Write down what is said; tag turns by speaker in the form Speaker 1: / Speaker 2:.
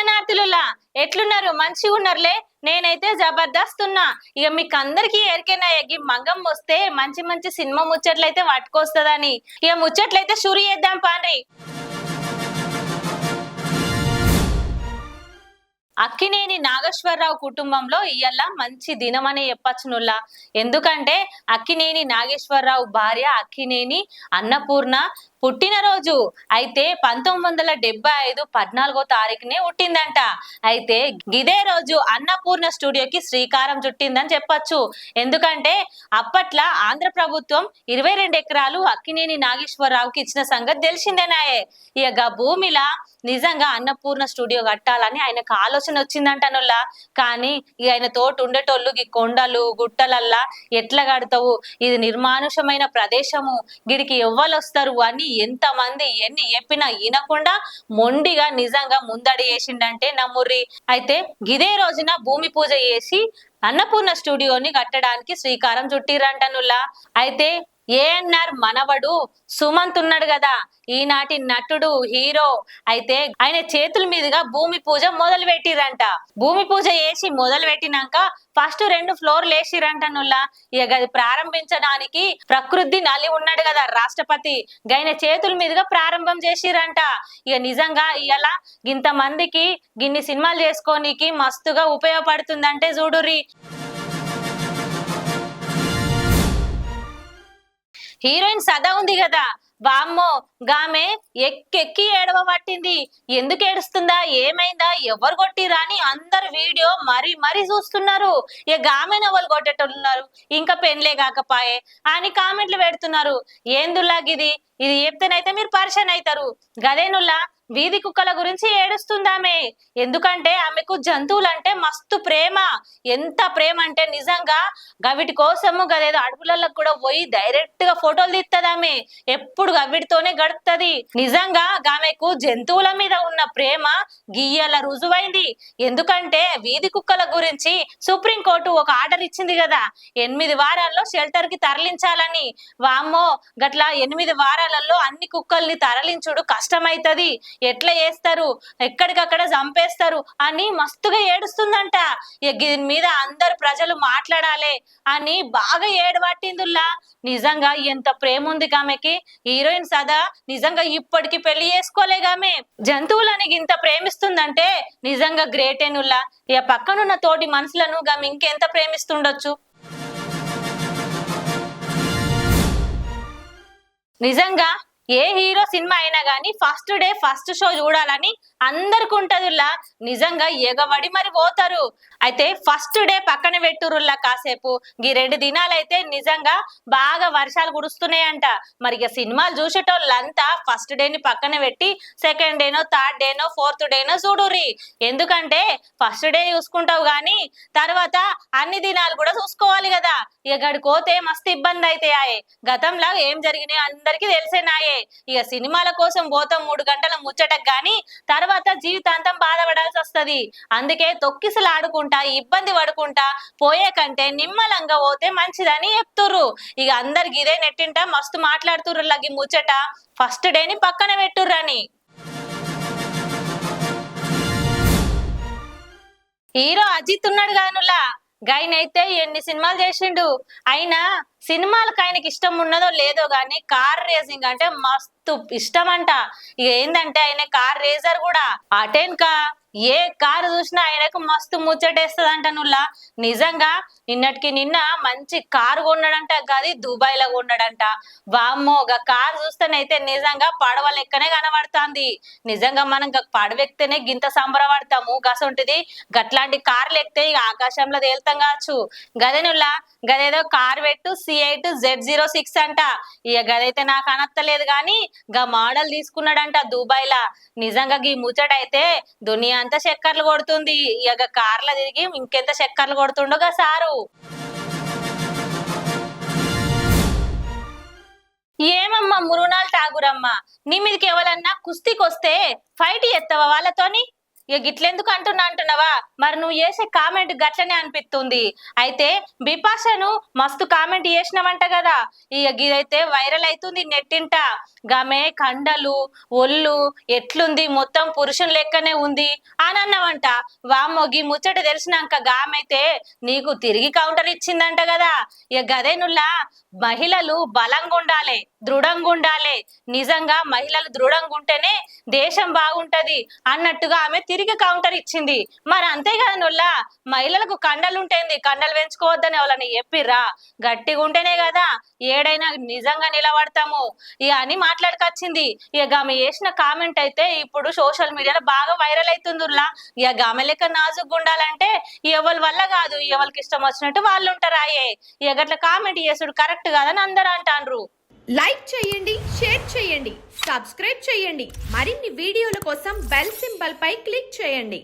Speaker 1: శరణార్థులులా ఎట్లున్నారు? మంచిగా ఉన్నారులే. నేనైతే జబర్దస్త్ ఉన్నా. ఇక మీకు అందరికి ఎరికైనా ఎగ్గి మంగం వస్తే మంచి మంచి సినిమా ముచ్చట్లయితే పట్టుకొస్తుందని ఇక ముచ్చట్లయితే షురు చేద్దాం పాండ్రి. అక్కినేని నాగేశ్వరరావు కుటుంబంలో ఇయ్యాల మంచి దినమని చెప్పచ్చునుల్లా. ఎందుకంటే అక్కినేని నాగేశ్వరరావు భార్య అక్కినేని అన్నపూర్ణ పుట్టినరోజు అయితే 1975 14వ తారీఖునే పుట్టిందంట. అయితే గిదే రోజు అన్నపూర్ణ స్టూడియోకి శ్రీకారం చుట్టిందని చెప్పచ్చు. ఎందుకంటే అప్పట్ల ఆంధ్ర ప్రభుత్వం 22 ఎకరాలు అక్కినేని నాగేశ్వరరావుకి ఇచ్చిన సంగతి తెలిసిందేనాయే. ఇక భూమిలా నిజంగా అన్నపూర్ణ స్టూడియో కట్టాలని ఆయనకు ఆలోచన వచ్చిందంటనుల్లా. కానీ ఇక ఆయన తోటి ఉండేటోళ్ళు ఈ కొండలు గుట్టలల్లా ఎట్లా కడతావు, ఇది నిర్మానుషమైన ప్రదేశము, గిడికి ఎవ్వరు వస్తారు అని ఎంతమంది ఎన్ని చెప్పినా వినకుండా మొండిగా నిజంగా ముందడి చేసిండంటే నమ్ముర్రి. అయితే గిదే రోజున భూమి పూజ చేసి అన్నపూర్ణ స్టూడియోని కట్టడానికి శ్రీకారం చుట్టిరంటనుల్లా. అయితే ఏఎన్ఆర్ మనవడు సుమంత్ ఉన్నాడు కదా, ఈనాటి నటుడు హీరో. అయితే ఆయన చేతుల మీదుగా భూమి పూజ మొదలు పెట్టిరంట. భూమి పూజ చేసి మొదలు పెట్టినాక ఫస్ట్ 2 ఫ్లోర్లు వేసిరంటనుల్లా. ఇక అది ప్రారంభించడానికి ప్రకృతి నలి ఉన్నాడు కదా రాష్ట్రపతి, గైన చేతుల మీదుగా ప్రారంభం చేసిరంట. ఇక నిజంగా ఇవాళ ఇంత మందికి గిన్ని సినిమాలు చేసుకోనికి మస్తుగా ఉపయోగపడుతుందంటే చూడుర్రి. హీరోయిన్ సదా ఉంది కదా, వామ్మో గామె ఎక్కెక్కి ఏడవ పట్టింది. ఎందుకు ఏడుస్తుందా, ఏమైందా, ఎవరు కొట్టిరా అని అందరు వీడియో మరీ చూస్తున్నారు. ఇక గామెను ఎవరు కొట్టేటోళ్ళున్నారు, ఇంకా పెన్లే కాకపాయే అని కామెంట్లు పెడుతున్నారు. ఏందులాగిది, ఇది చెప్తేనైతే మీరు పరిచయం అవుతారు. గదేనుల్లా వీధి కుక్కల గురించి ఏడుస్తుందామె. ఎందుకంటే ఆమెకు జంతువులంటే మస్తు ప్రేమ. ఎంత ప్రేమ అంటే నిజంగా గవిటి కోసము గదేదో అడవులలో కూడా పోయి డైరెక్ట్ గా ఫోటోలు తీస్తుందామె. ఎప్పుడు గవిటితోనే గడుపుతుంది. నిజంగా ఆమెకు జంతువుల మీద ఉన్న ప్రేమ గియ్యల రుజువైంది. ఎందుకంటే వీధి కుక్కల గురించి సుప్రీంకోర్టు ఒక ఆర్డర్ ఇచ్చింది కదా, 8 వారాల్లో షెల్టర్ కి తరలించాలని. వామ్మో గట్ల 8 వారాలలో అన్ని కుక్కల్ని తరలించుడు కష్టమైతది, ఎట్లా చేస్తారు, ఎక్కడికక్కడ చంపేస్తారు అని మస్తుగా ఏడుస్తుందంట. దీని మీద అందరు ప్రజలు మాట్లాడాలి అని బాగా ఏడబట్టిందుల్లా. నిజంగా ఎంత ప్రేమ ఉంది ఆమెకి. హీరోయిన్ సదా నిజంగా ఇప్పటికి పెళ్లి చేసుకోలేగామె. జంతువులని ఇంత ప్రేమిస్తుందంటే నిజంగా గ్రేటేనుల్లా. ఇక పక్కనున్న తోటి మనుషులను గామె ఇంకెంత ప్రేమిస్తుండొచ్చు. నిజంగా ఏ హీరో సినిమా అయినా గానీ ఫస్ట్ డే ఫస్ట్ షో చూడాలని అందరికి ఉంటదిలా. నిజంగా ఎగబడి మరి పోతారు. అయితే ఫస్ట్ డే పక్కన పెట్టురుల్లా కాసేపు. ఈ 2 దినాలైతే నిజంగా బాగా వర్షాలు కురుస్తున్నాయంట. మరి ఇక సినిమాలు చూసేటోళ్ళంతా ఫస్ట్ డేని పక్కన పెట్టి సెకండ్ డేనో థర్డ్ డేనో ఫోర్త్ డేనో చూడుర్రి. ఎందుకంటే ఫస్ట్ డే చూసుకుంటావు గానీ తర్వాత అన్ని దినాలు కూడా చూసుకోవాలి కదా. ఇక గడికోతే మస్తు ఇబ్బంది అయితే ఆయే. గతంలో ఏం జరిగినాయి అందరికీ తెలిసేనాయే. ఇక సినిమాల కోసం పోతాం 3 గంటల ముచ్చటకు గాని తర్వాత జీవితాంతం బాధపడాల్సి వస్తది. అందుకే తొక్కిసలు ఆడుకుంటా ఇబ్బంది పడుకుంటా పోయే కంటే నిమ్మలంగా పోతే మంచిదని చెప్తుర్రు. ఇక అందరికి ఇదే నెట్టింట మస్తు మాట్లాడుతుర్రు లగి ముచ్చట. ఫస్ట్ డేని పక్కన పెట్టుర్రని. హీరో అజిత్ ఉన్నాడు గానులా, గైనైతే ఎన్ని సినిమాలు చేసిండు. అయినా సినిమాలకు ఆయనకి ఇష్టం ఉన్నదో లేదో గాని కార్ రేసింగ్ అంటే మస్తు ఇష్టం అంట. ఇక ఏందంటే ఆయన కార్ రేసర్ కూడా. అటెన్కా ఏ కారు చూసినా ఆయనకు మస్తు ముచ్చటేస్తుందంట నుల్లా. నిజంగా నిన్నటికి నిన్న మంచి కారు కొన్నాడంట, గది దుబాయ్ లో కొన్నాడంట. వామ్మో కారు చూస్తేనైతే నిజంగా పడవ లెక్కనే కనబడుతుంది. నిజంగా మనం పడవెక్తేనే గింత సంబరపడతాము. గసంటిది గట్లాంటి కార్లు ఎక్కితే ఇక ఆకాశంలో తేలుతాం కావచ్చు. గదేనుల్లా గదేదో కార్ పెట్టు C8 Z06 అంట. ఇక గదైతే నాకు అనత్తలేదు గాని గా మోడల్ తీసుకున్నాడంట దుబాయ్ లా. నిజంగా ఈ ముచ్చటైతే దునియా అంతా చక్కర్లు కొడుతుంది. ఇక కార్ల తిరిగి ఇంకెంత చక్కర్లు కొడుతుండో గా సారు. ఏమమ్మా మురునాల్ ఠాగూరమ్మ, నీ మీదకి ఎవరన్నా కుస్తీకొస్తే ఫైట్ చేస్తావా వాళ్ళతోని? ఇక గిట్లెందుకు అంటున్నావా? మరి నువ్వు చేసే కామెంట్ గట్లనే అనిపిస్తుంది. అయితే బిపాషను మస్తు కామెంట్ చేసినావంట కదా, ఇక గిదైతే వైరల్ అవుతుంది నెట్టింట. గామె కండలు ఒళ్ళు ఎట్లుంది, మొత్తం పురుషుని లెక్కనే ఉంది అని అన్నావంట. వామ్మో, గీ ముచ్చట తెలిసినాక గామైతే నీకు తిరిగి కౌంటర్ ఇచ్చిందంట కదా. ఇక గదేనుల్లా మహిళలు బలంగా ఉండాలి, దృఢంగా ఉండాలి, నిజంగా మహిళలు దృఢంగా ఉంటేనే దేశం బాగుంటది అన్నట్టుగా ఆమె తిరిగి కౌంటర్ ఇచ్చింది. మరి అంతే కదా నుల్లా, మహిళలకు కండలు ఉంటేంది, కండలు పెంచుకోవద్దని ఎవరన్నా చెప్పిర్రా? గట్టిగా ఉంటేనే కదా ఏడైనా నిజంగా నిలబడతాము ఇక అని మాట్లాడుకొచ్చింది. ఇక ఆమె చేసిన కామెంట్ అయితే ఇప్పుడు సోషల్ మీడియాలో బాగా వైరల్ అవుతుందిలా. ఇక ఆమె లెక్క నాజుగ్గా ఉండాలంటే ఎవరి వల్ల కాదు, ఎవరికి ఇష్టం వచ్చినట్టు వాళ్ళు ఉంటారాయే. ఇక గట్ల కామెంట్ చేసుడు కరెక్ట్ కాదని అందరూ అంటాండ్రు.
Speaker 2: లైక్ చేయండి, షేర్ చేయండి, సబ్స్క్రైబ్ చేయండి. మరిన్ని వీడియోల కోసం బెల్ సింబల్ పై క్లిక్ చేయండి.